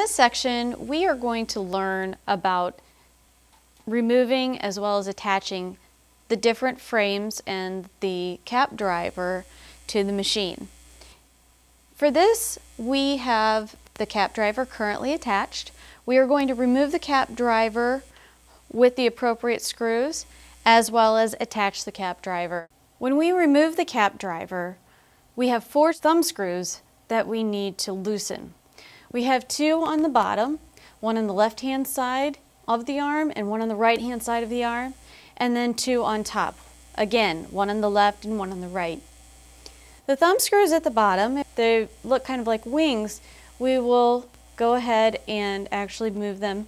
this section, we are going to learn about removing as well as attaching the different frames and the cap driver to the machine. For this, we have the cap driver currently attached. We are going to remove the cap driver with the appropriate screws as well as attach the cap driver. When we remove the cap driver, we have 4 thumb screws that we need to loosen. We have 2 on the bottom, one on the left-hand side of the arm and one on the right-hand side of the arm, and then 2 on top. Again, one on the left and one on the right. The thumb screws at the bottom, they look kind of like wings. We will go ahead and actually move them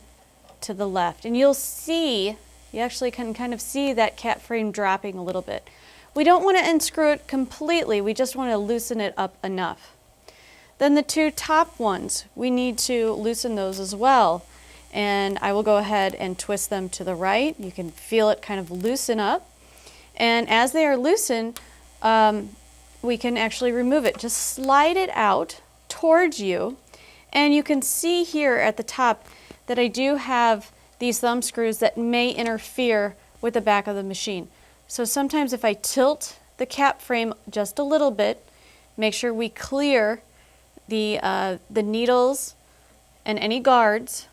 to the left. And you'll see, you actually can kind of see that cap frame dropping a little bit. We don't want to unscrew it completely, we just want to loosen it up enough. Then the 2 top ones, we need to loosen those as well. And I will go ahead and twist them to the right. You can feel it kind of loosen up. And as they are loosened, we can actually remove it. Just slide it out towards you. And you can see here at the top that I do have these thumb screws that may interfere with the back of the machine. So sometimes if I tilt the cap frame just a little bit, make sure we clear the needles and any guards.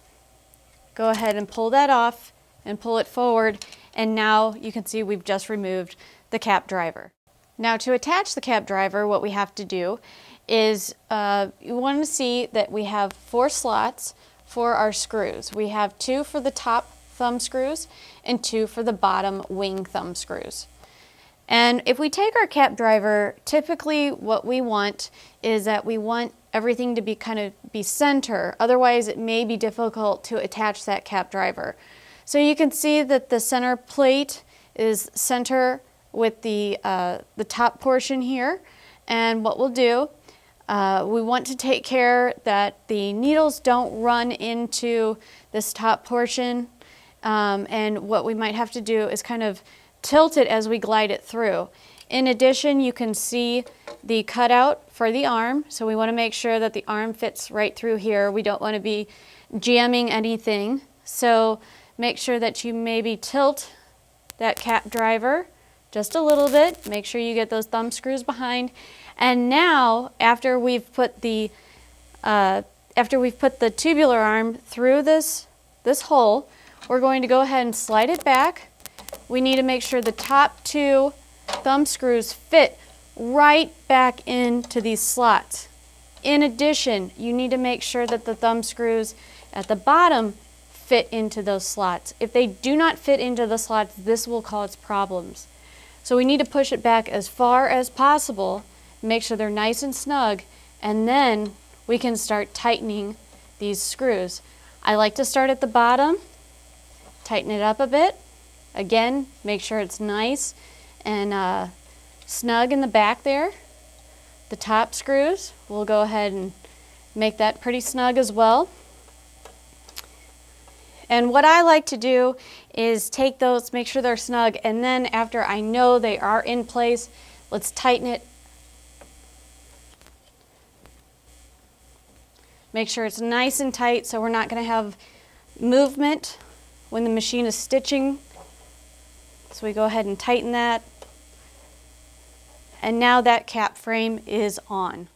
Go ahead and pull that off and pull it forward, and now you can see we've just removed the cap driver. Now to attach the cap driver, what we have to do is you want to see that we have 4 slots for our screws. We have 2 for the top thumb screws and 2 for the bottom wing thumb screws. And if we take our cap driver, typically what we want is that we want everything to be center. Otherwise, it may be difficult to attach that cap driver. So you can see that the center plate is center with the top portion here. And what we'll do, we want to take care that the needles don't run into this top portion. And what we might have to do is kind of tilt it as we glide it through. In addition, you can see the cutout for the arm, so we want to make sure that the arm fits right through here. We don't want to be jamming anything, so make sure that you maybe tilt that cap driver just a little bit. Make sure you get those thumb screws behind. And now, after we've put the tubular arm through this hole, we're going to go ahead and slide it back. We need to make sure the top 2 thumb screws fit right back into these slots. In addition, you need to make sure that the thumb screws at the bottom fit into those slots. If they do not fit into the slots, this will cause problems. So we need to push it back as far as possible, make sure they're nice and snug, and then we can start tightening these screws. I like to start at the bottom, tighten it up a bit. Again, make sure it's nice and snug in the back there. The top screws, we'll go ahead and make that pretty snug as well. And what I like to do is take those, make sure they're snug, and then after I know they are in place, let's tighten it. Make sure it's nice and tight so we're not going to have movement when the machine is stitching. So we go ahead and tighten that. And now that cap frame is on.